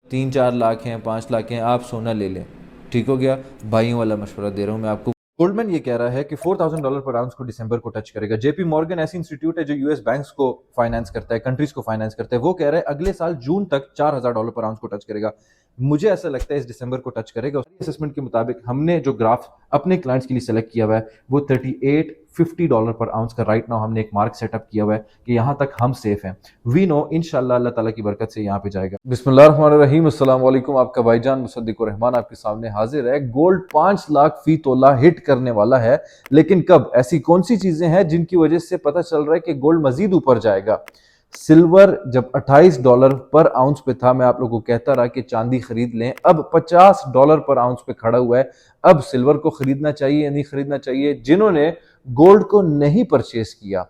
3-4 लाख हैं, 5 लाख हैं, आप सोना ले लें। ठीक हो गया। भाइयों वाला मशवरा दे रहा हूं मैं आपको। गोल्डमैन ये कह रहा है कि $4,000 पर आउंस को दिसंबर को टच करेगा। जेपी मॉर्गन ऐसी इंस्टीट्यूट है जो यूएस बैंक्स को फाइनेंस करता है, कंट्रीज को फाइनेंस करता है। वो कह रहा है अगले साल जून तक $4,000 पर आउंस को टच करेगा। मुझे ऐसा लगता है इस दिसंबर को टच करेगा। असेसमेंट के मुताबिक हमने जो ग्राफ अपने क्लाइंट्स के लिए सेलेक्ट किया हुआ है वो $38-50 पर आउंस का राइट नाउ हमने एक मार्क सेटअप किया हुआ है कि यहां तक हम सेफ हैं। वी नो इंशाल्लाह अल्लाह ताला की बरकत से यहां पे जाएगा। बिस्मिल्लाहिर्रहमानिर्रहीम, अस्सलाम वालेकुम। आपका भाईजान मुसद्दिकुर रहमान आपके सामने हाजिर है। गोल्ड 5 लाख फी तोला हिट करने वाला है, लेकिन कब? ऐसी कौन सी चीजें हैं जिनकी वजह से पता चल रहा है कि गोल्ड मजीद ऊपर जाएगा? सिल्वर जब $28 पर आउंस पे था, मैं आप लोगों को कहता रहा कि चांदी खरीद लें। अब $50 पर आउंस पे खड़ा हुआ है। अब सिल्वर को खरीदना चाहिए या नहीं खरीदना चाहिए? जिन्होंने गोल्ड को नहीं परचेस किया,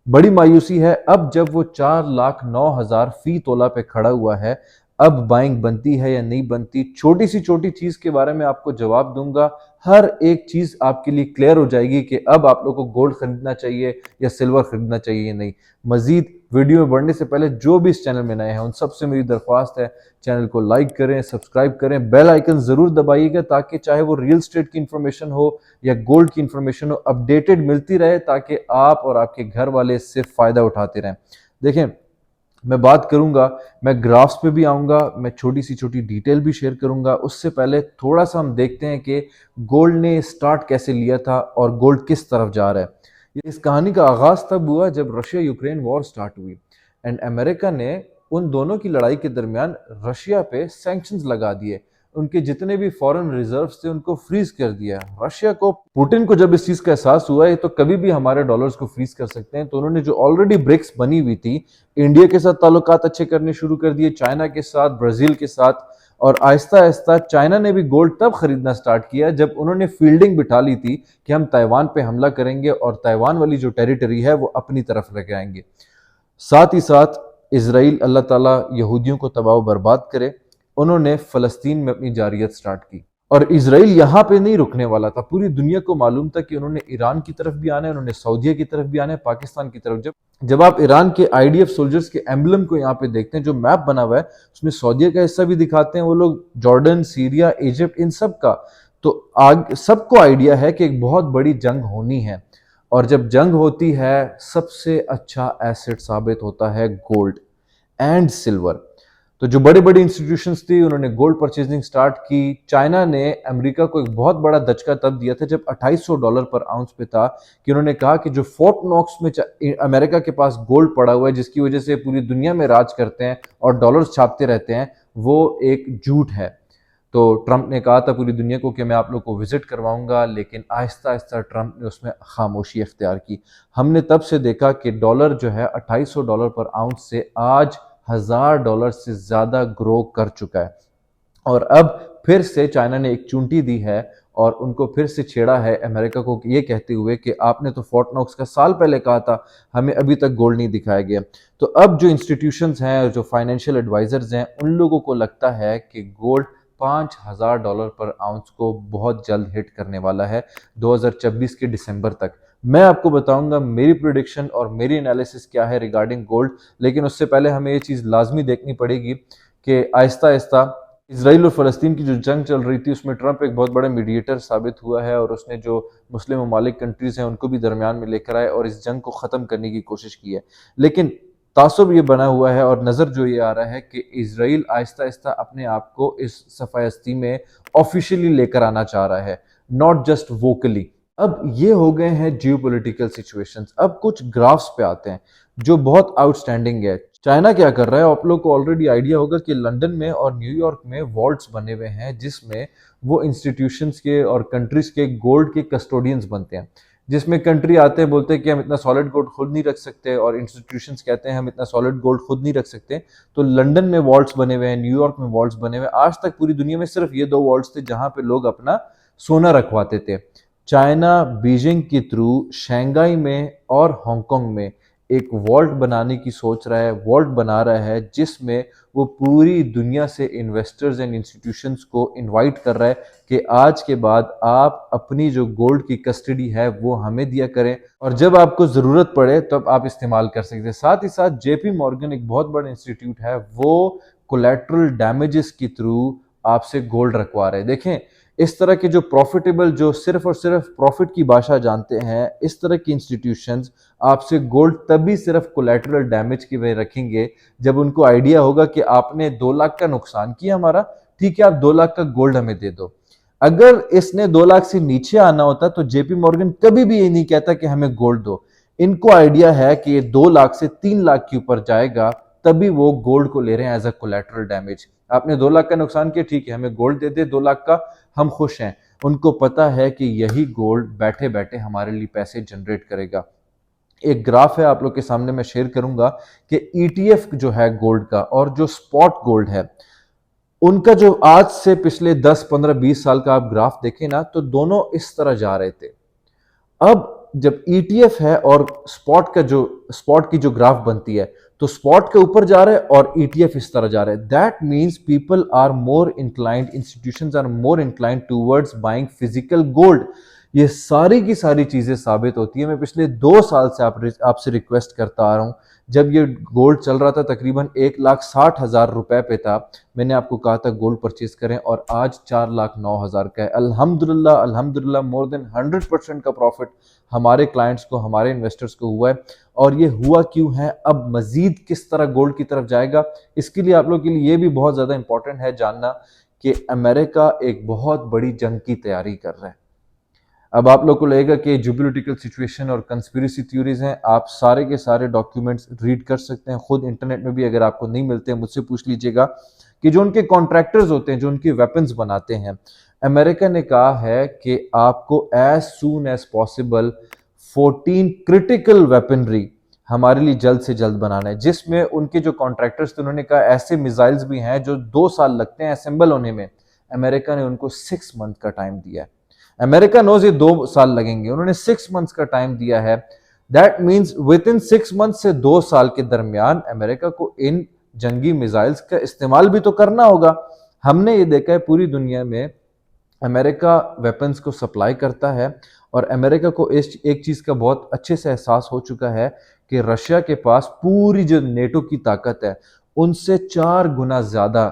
बड़ी मायूसी है। अब जब वो 4,09,000 फी तोला पे खड़ा हुआ है, अब बाइंग बनती है या नहीं बनती? छोटी सी छोटी चीज के बारे में आपको जवाब दूंगा। हर एक चीज आपके लिए क्लियर हो जाएगी कि अब आप लोगों को गोल्ड खरीदना चाहिए या सिल्वर खरीदना चाहिए या नहीं। मजीद वीडियो में बढ़ने से पहले जो भी इस चैनल में नए हैं उन सबसे मेरी दरख्वास्त है, चैनल को लाइक करें, सब्सक्राइब करें, बेल आइकन जरूर दबाइएगा ताकि चाहे वो रियल स्टेट की इंफॉर्मेशन हो या गोल्ड की इंफॉर्मेशन हो, अपडेटेड मिलती रहे ताकि आप और आपके घर वाले इससे फायदा उठाते रहें। देखें, मैं बात करूंगा, मैं ग्राफ्स पे भी आऊंगा, मैं छोटी सी छोटी डिटेल भी शेयर करूंगा। उससे पहले थोड़ा सा हम देखते हैं कि गोल्ड ने स्टार्ट कैसे लिया था और गोल्ड किस तरफ जा रहा है। इस कहानी का आगाज तब हुआ जब रशिया यूक्रेन वॉर स्टार्ट हुई एंड अमेरिका ने उन दोनों की लड़ाई के दरमियान रशिया पे सैंक्शंस लगा दिए। उनके जितने भी फॉरेन रिजर्व्स थे उनको फ्रीज कर दिया। रशिया को, पुतिन को जब इस चीज का एहसास हुआ है तो कभी भी हमारे डॉलर्स को फ्रीज कर सकते हैं, तो उन्होंने जो ऑलरेडी ब्रिक्स बनी हुई थी, इंडिया के साथ ताल्लुकात अच्छे करने शुरू कर दिए, चाइना के साथ, ब्राजील के साथ। और आहिस्ता आहिस्ता चाइना ने भी गोल्ड तब खरीदना स्टार्ट किया जब उन्होंने फील्डिंग बिठा ली थी कि हम ताइवान पे हमला करेंगे और ताइवान वाली जो टेरिटरी है वो अपनी तरफ लेके आएंगे। साथ ही साथ इसराइल, अल्लाह ताला यहूदियों को तबाह बर्बाद करे, उन्होंने फलस्तीन में अपनी जारियत स्टार्ट की। और इसराइल यहाँ पे नहीं रुकने वाला था। पूरी दुनिया को मालूम था कि उन्होंने ईरान की तरफ भी आना है, उन्होंने सऊदीया की तरफ भी आना है, पाकिस्तान की तरफ। जब जब आप ईरान के आईडीएफ सोल्जर्स के एम्बलम को यहाँ पे देखते हैं, जो मैप बना हुआ है उसमें सऊदीया का हिस्सा भी दिखाते हैं वो लोग, जॉर्डन, सीरिया, इजिप्ट, इन सब का। तो आग सबको आइडिया है कि एक बहुत बड़ी जंग होनी है, और जब जंग होती है सबसे अच्छा एसेट साबित होता है गोल्ड एंड सिल्वर। तो जो बड़े बड़े इंस्टीट्यूशंस थी उन्होंने गोल्ड परचेजिंग स्टार्ट की। चाइना ने अमेरिका को एक बहुत बड़ा दचका तब दिया था जब $2,800 पर आउंस पे था, कि उन्होंने कहा कि जो फोर्ट नॉक्स में अमेरिका के पास गोल्ड पड़ा हुआ है जिसकी वजह से पूरी दुनिया में राज करते हैं और डॉलर्स छापते रहते हैं, वो एक झूठ है। तो ट्रंप ने कहा था पूरी दुनिया को कि मैं आप लोग को विजिट करवाऊंगा, लेकिन आहिस्ता आहिस्ता ट्रंप ने उसमें खामोशी अख्तियार की। हमने तब से देखा कि डॉलर जो है $2,800 पर आउंस से आज $1,000 से ज्यादा ग्रो कर चुका है। और अब फिर से चाइना ने एक चूंटी दी है और उनको फिर से छेड़ा है अमेरिका को, ये कहते हुए कि आपने तो फोर्ट नॉक्स का साल पहले कहा था, हमें अभी तक गोल्ड नहीं दिखाया गया। तो अब जो इंस्टीट्यूशंस हैं, जो फाइनेंशियल एडवाइजर्स हैं, उन लोगों को लगता है कि गोल्ड $5,000 पर आउंस को बहुत जल्द हिट करने वाला है 2026 के दिसंबर तक। मैं आपको बताऊंगा मेरी प्रिडिक्शन और मेरी एनालिसिस क्या है रिगार्डिंग गोल्ड, लेकिन उससे पहले हमें ये चीज़ लाजमी देखनी पड़ेगी कि आहिस्ता आहिस्ता इसराइल और फ़लस्तीन की जो जंग चल रही थी उसमें ट्रंप एक बहुत बड़ा मीडिएटर साबित हुआ है और उसने जो मुस्लिम ममालिक कंट्रीज़ हैं उनको भी दरमियान में लेकर आए और इस जंग को ख़त्म करने की कोशिश की है। लेकिन तासुब ये बना हुआ है और नज़र जो ये आ रहा है कि इसराइल आहिस्ता आहिस्ता अपने आप को इस सफ़ायस्ती में ऑफिशियली लेकर आना चाह रहा है, नॉट जस्ट वोकली। अब ये हो गए हैं जियोपॉलिटिकल सिचुएशंस। अब कुछ ग्राफ्स पे आते हैं जो बहुत आउटस्टैंडिंग है। चाइना क्या कर रहा है, आप लोग को ऑलरेडी आइडिया होगा कि लंदन में और न्यूयॉर्क में वॉल्ट्स बने हुए हैं जिसमें वो इंस्टीट्यूशंस के और कंट्रीज के गोल्ड के कस्टोडियंस बनते हैं, जिसमें कंट्री आते हैं बोलते हैं कि हम इतना सॉलिड गोल्ड खुद नहीं रख सकते और इंस्टीट्यूशंस कहते हैं हम इतना सॉलिड गोल्ड खुद नहीं रख सकते। तो लंदन में वॉल्ट्स बने हुए हैं, न्यूयॉर्क में वॉल्ट्स बने हुए हैं। आज तक पूरी दुनिया में सिर्फ ये दो वॉल्ट्स थे जहां पे लोग अपना सोना रखवाते थे। चाइना बीजिंग के थ्रू शंघाई में और हांगकांग में एक वॉल्ट बनाने की सोच रहा है, वॉल्ट बना रहा है जिसमें वो पूरी दुनिया से इन्वेस्टर्स एंड इंस्टीट्यूशंस को इनवाइट कर रहा है कि आज के बाद आप अपनी जो गोल्ड की कस्टडी है वो हमें दिया करें और जब आपको ज़रूरत पड़े तब आप इस्तेमाल कर सकते हैं। साथ ही साथ जेपी मॉर्गन एक बहुत बड़ा इंस्टीट्यूट है, वो कोलैटरल डैमेजेस के थ्रू आपसे गोल्ड रखवा रहे हैं। देखें, इस तरह के जो प्रॉफिटेबल, जो सिर्फ और सिर्फ प्रॉफिट की भाषा जानते हैं, इस तरह की इंस्टीट्यूशंस आपसे गोल्ड तभी सिर्फ कोलैटरल डैमेज की वजह रखेंगे जब उनको आइडिया होगा कि आपने 2 लाख का नुकसान किया हमारा, ठीक है, आप 2 लाख का गोल्ड हमें दे दो। अगर इसने 2 लाख से नीचे आना होता तो जेपी मॉर्गन कभी भी ये नहीं कहता कि हमें गोल्ड दो। इनको आइडिया है कि ये 2 लाख से 3 लाख के ऊपर जाएगा, तभी वो गोल्ड को ले रहे हैं एज अ कोलैटरल डैमेज। आपने 2 लाख का नुकसान किया, ठीक है, हमें गोल्ड दे दे 2 लाख का, हम खुश हैं। उनको पता है कि यही गोल्ड बैठे बैठे हमारे लिए पैसे जनरेट करेगा। एक ग्राफ है आप लोग के सामने मैं शेयर करूंगा कि ईटीएफ जो है गोल्ड का और जो स्पॉट गोल्ड है, उनका जो आज से पिछले 10, 15, 20 साल का आप ग्राफ देखें ना, तो दोनों इस तरह जा रहे थे। अब जब ईटीएफ है और स्पॉट की जो ग्राफ बनती है, तो स्पॉट के ऊपर जा रहा है और ईटीएफ इस तरह जा रहा है। That means people are more inclined, institutions are more inclined towards buying physical gold. ये सारी की सारी चीजें साबित होती है। मैं पिछले 2 साल से आपसे रिक्वेस्ट करता आ रहा हूं। जब ये गोल्ड चल रहा था तकरीबन 1,60,000 रुपए पे था, मैंने आपको कहा था गोल्ड परचेज करें, और आज 4,09,000 का है। अल्हम्दुलिल्लाह, अल्हम्दुलिल्लाह, मोर देन 100% का प्रॉफिट हमारे क्लाइंट्स को, हमारे इन्वेस्टर्स को हुआ है। और ये हुआ क्यों है, अब मजीद किस तरह गोल्ड की तरफ जाएगा, इसके लिए आप लोग के लिए ये भी बहुत ज्यादा इंपॉर्टेंट है जानना कि अमेरिका एक बहुत बड़ी जंग की तैयारी कर रहा है। अब आप लोग को लगेगा कि जियोपॉलिटिकल सिचुएशन और कंस्पिरेसी थ्योरीज हैं। आप सारे के सारे डॉक्यूमेंट्स रीड कर सकते हैं खुद इंटरनेट में भी, अगर आपको नहीं मिलते हैं मुझसे पूछ लीजिएगा। कि जो उनके कॉन्ट्रैक्टर्स होते हैं, जो उनके वेपन्स बनाते हैं, अमेरिका ने कहा है कि आपको as soon as possible 14 critical weaponry हमारे लिए जल्द से जल्द बनाना है, जिसमें उनके जो कॉन्ट्रैक्टर्स थे उन्होंने कहा ऐसे मिसाइल्स भी हैं जो 2 साल लगते हैं असेंबल होने में, अमेरिका ने उनको 6 मंथ का टाइम दिया है। अमेरिका नोज ये 2 साल लगेंगे, उन्होंने 6 मंथ्स का टाइम दिया है। That means with in 6 month से 2 साल के दरमियान अमेरिका को इन जंगी मिसाइल्स का इस्तेमाल भी तो करना होगा। हमने ये देखा है पूरी दुनिया में अमेरिका वेपन्स को सप्लाई करता है, और अमेरिका को इस एक चीज का बहुत अच्छे से एहसास हो चुका है कि रशिया के पास पूरी जो नेटो की ताकत है उनसे 4 गुना ज्यादा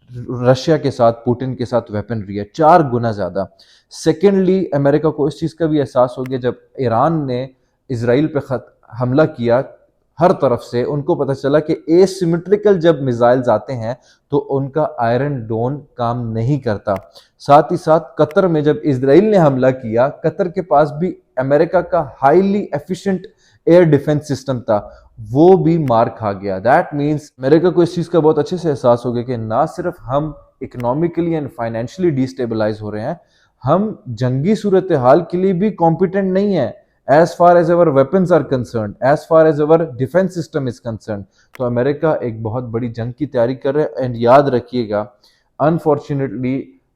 रशिया के साथ, पुतिन के साथ वेपनरी है, 4 गुना ज्यादा। सेकेंडली, अमेरिका को इस चीज का भी एहसास हो गया जब ईरान ने इसराइल पे हमला किया हर तरफ से, उनको पता चला कि एसिमेट्रिकल जब मिसाइल्स आते हैं तो उनका आयरन डोम काम नहीं करता। साथ ही साथ कतर में जब इसराइल ने हमला किया, कतर के पास भी अमेरिका का highly efficient air defence system था, वो भी मार खा गया। दैट मीन्स अमेरिका को इस चीज का बहुत अच्छे से एहसास हो गया कि ना सिर्फ हम इकोनॉमिकली एंड फाइनेंशियली डिस्टेबलाइज हो रहे हैं, हम जंगी सूरत हाल के लिए भी कॉम्पिटेंट नहीं है as far as our weapons are concerned, as far as our defense system is concerned। तो अमेरिका एक बहुत बड़ी जंग की तैयारी कर रहे हैं। एंड याद रखिएगा, अनफॉर्चुनेटली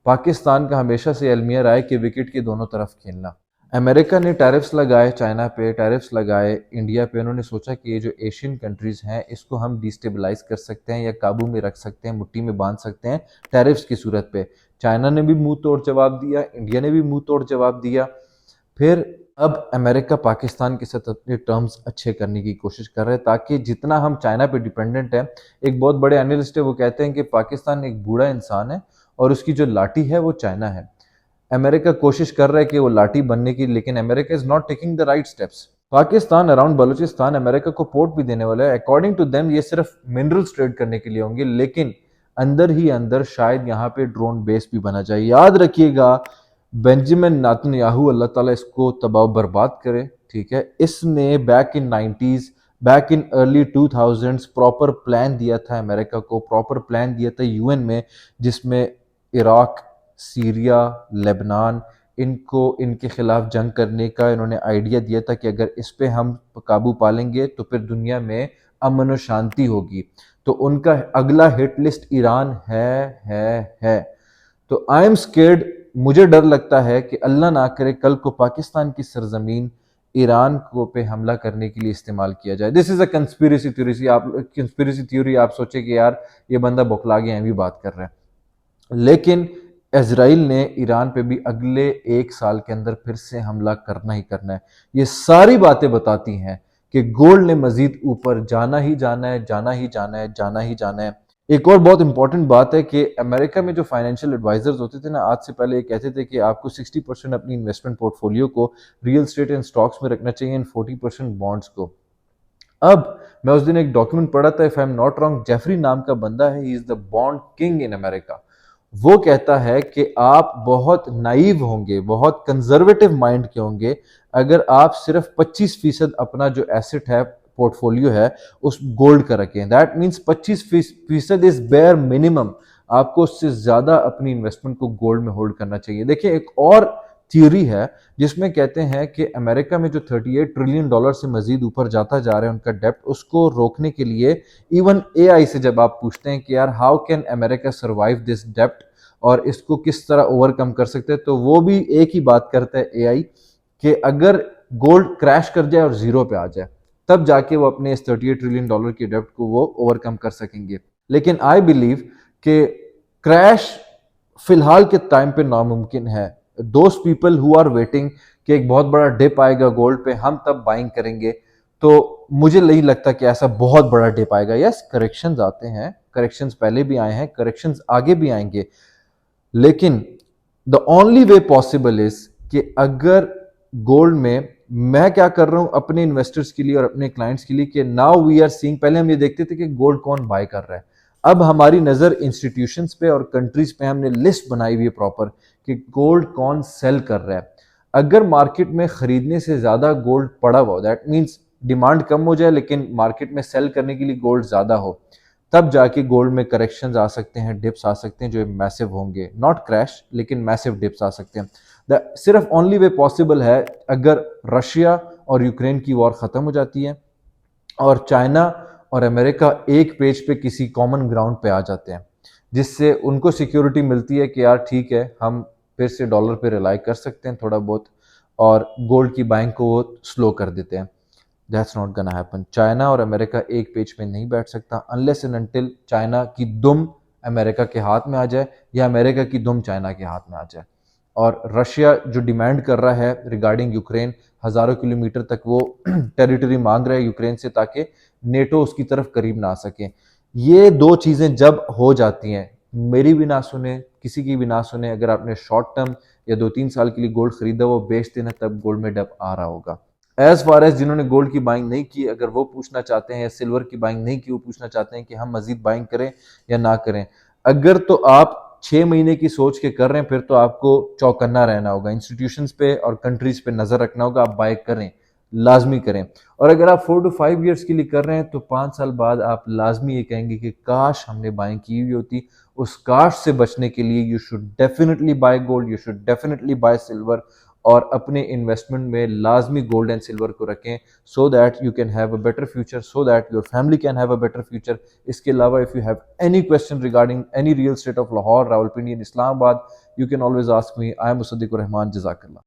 पाकिस्तान का हमेशा से अलमिया रहा है कि विकेट के दोनों तरफ खेलना। अमेरिका ने टैरिफ्स लगाए चाइना पे, टैरिफ्स लगाए इंडिया पे। उन्होंने सोचा कि ये जो एशियन कंट्रीज हैं इसको हम डिस्टेबलाइज कर सकते हैं या काबू में रख सकते हैं, मुट्ठी में बांध सकते हैं टैरिफ्स की सूरत पे। चाइना ने भी मुंह तोड़ जवाब दिया, इंडिया ने भी मुंह तोड़ जवाब दिया। फिर अब अमेरिका पाकिस्तान के साथ अपने टर्म्स अच्छे करने की कोशिश कर रहे हैं, ताकि जितना हम चाइना पे डिपेंडेंट है, एक बहुत बड़े एनालिस्ट है वो कहते हैं कि पाकिस्तान एक बूढ़ा इंसान है और उसकी जो लाठी है वो चाइना है। अमेरिका कोशिश कर रहा है कि वो लाठी बनने की, लेकिन America is not taking the right steps. Pakistan around Balochistan America को पोर्ट भी देने वाला है। अकॉर्डिंग टू देम ये सिर्फ मिनरल्स ट्रेड करने के लिए होंगे, लेकिन अंदर ही अंदर शायद यहाँ पे ड्रोन बेस भी बना जाए। याद रखिएगा, बेंजामिन नेतन्याहू, अल्लाह ताला इसको तबाह बर्बाद करे, ठीक है, इसने back in 90s, back in early 2000s proper plan दिया था अमेरिका को, प्रॉपर प्लान दिया था यूएन में, जिसमें इराक, सीरिया, लेबनान, इनको इनके खिलाफ जंग करने का इन्होंने आइडिया दिया था कि अगर इस पे हम काबू पा लेंगे तो फिर दुनिया में अमन और शांति होगी। तो उनका अगला हिट लिस्ट ईरान है। तो आई एम स्केर्ड, मुझे डर लगता है कि अल्लाह ना करे कल को पाकिस्तान की सरजमीन ईरान को पे हमला करने के लिए इस्तेमाल किया जाए। This is a conspiracy theory. आप सोचे कि यार ये बंदा बौखला गया है, भी बात कर रहे हैं, लेकिन इजराइल ने ईरान पे भी अगले 1 साल के अंदर फिर से हमला करना ही करना है। ये सारी बातें बताती हैं कि गोल्ड ने मजीद ऊपर जाना ही जाना है, जाना ही जाना है, जाना ही जाना है। एक और बहुत इंपॉर्टेंट बात है कि अमेरिका में जो फाइनेंशियल एडवाइजर्स होते थे ना, आज से पहले ये कहते थे कि आपको 60% अपनी इन्वेस्टमेंट पोर्टफोलियो को रियल एस्टेट एंड स्टॉक्स में रखना चाहिए एंड 40% बॉन्ड्स को। अब मैं उस दिन एक डॉक्यूमेंट पढ़ा था, if I am not wrong, Jeffrey नाम का बंदा है, he is the bond king in America. वो कहता है कि आप बहुत नाइव होंगे, बहुत कंजर्वेटिव माइंड के होंगे अगर आप सिर्फ 25% अपना जो एसेट है, पोर्टफोलियो है, उस गोल्ड का रखें। That means 25% is bare minimum. आपको उससे ज्यादा अपनी इन्वेस्टमेंट को गोल्ड में होल्ड करना चाहिए। देखिए, एक और थ्योरी है जिसमें कहते हैं कि अमेरिका में जो 38 ट्रिलियन डॉलर से मजीद ऊपर जाता जा रहा है उनका डेप्ट, उसको रोकने के लिए इवन एआई से जब आप पूछते हैं कि यार how can America survive this डेप्ट और इसको किस तरह ओवरकम कर सकते हैं, तो वो भी एक ही बात करता है एआई कि अगर गोल्ड क्रैश कर जाए और जीरो पे आ जाए, तब जाके वो अपने इस 38 ट्रिलियन डॉलर की डेप्ट को वो ओवरकम कर सकेंगे। लेकिन आई बिलीव कि क्रैश फिलहाल के टाइम पे नामुमकिन है। Those people who are waiting कि एक बहुत बड़ा डिप आएगा गोल्ड पे, हम तब बाइंग करेंगे, तो मुझे नहीं लगता कि ऐसा बहुत बड़ा डिप आएगा। यस, करेक्शंस आते हैं, करेक्शंस पहले भी आए हैं, करेक्शंस आगे भी आएंगे, लेकिन the only way possible is कि अगर गोल्ड में मैं क्या कर रहा हूं अपने इन्वेस्टर्स के लिए और अपने क्लाइंट्स के लिए कि नाउ वी आर सीइंग, पहले हम ये देखते थे कि गोल्ड कौन बाय कर रहा है, अब हमारी नजर इंस्टीट्यूशंस पे और कंट्रीज पे, हमने लिस्ट बनाई हुई है प्रॉपर कि गोल्ड कौन सेल कर रहा है। अगर मार्केट में खरीदने से ज्यादा गोल्ड पड़ा हुआ, दैट मीन्स डिमांड कम हो जाए लेकिन मार्केट में सेल करने के लिए गोल्ड ज्यादा हो, तब जाके गोल्ड में करेक्शंस आ सकते हैं, डिप्स आ सकते हैं जो मैसिव होंगे, नॉट क्रैश लेकिन मैसिव डिप्स आ सकते हैं। सिर्फ ओनली वे पॉसिबल है अगर रशिया और यूक्रेन की वॉर खत्म हो जाती है और चाइना और अमेरिका एक पेज पे किसी कॉमन ग्राउंड पे आ जाते हैं, जिससे उनको सिक्योरिटी मिलती है कि यार ठीक है, हम फिर से डॉलर पे रिलाई कर सकते हैं थोड़ा बहुत, और गोल्ड की बाइंग को वो स्लो कर देते हैं। That's not gonna happen. China और अमेरिका एक पेज पे नहीं बैठ सकता अनलेस एंड अनटिल चाइना की दुम अमेरिका के हाथ में आ जाए या अमेरिका की दुम चाइना के हाथ में आ जाए। और रशिया जो डिमांड कर रहा है रिगार्डिंग यूक्रेन, हजारों किलोमीटर तक वो टेरिटरी मांग रहा है यूक्रेन से ताकि नेटो उसकी तरफ करीब ना आ सके। ये दो चीजें जब हो जाती हैं, मेरी भी ना सुने, किसी की भी ना सुने, अगर आपने शॉर्ट टर्म या 2-3 साल के लिए गोल्ड खरीदा वो बेच देना, तब गोल्ड में डब आ रहा होगा। एज फार एज जिन्होंने गोल्ड की बाइंग नहीं की, अगर वो पूछना चाहते हैं, या सिल्वर की बाइंग नहीं की, वो पूछना चाहते हैं कि हम मजीद बाइंग करें या ना करें, अगर तो आप 6 महीने की सोच के कर रहे हैं, फिर तो आपको चौकन्ना रहना होगा, इंस्टीट्यूशंस पे और कंट्रीज पे नजर रखना होगा, आप बाय करें, लाजमी करें। और अगर आप 4 to 5 years के लिए कर रहे हैं तो 5 साल बाद आप लाजमी ये कहेंगे कि काश हमने बाइंग की हुई होती। उस काश से बचने के लिए you should definitely buy gold, you should definitely buy silver, और अपने इन्वेस्टमेंट में लाजमी गोल्ड एंड सिल्वर को रखें, so that you can have a better future, so that your family can have a better future. इसके अलावा if you have any question regarding any real estate of Lahore, Rawalpindi and Islamabad, you can always ask me. I am Musaddiqur Rahman. जज़ाकल्लाह।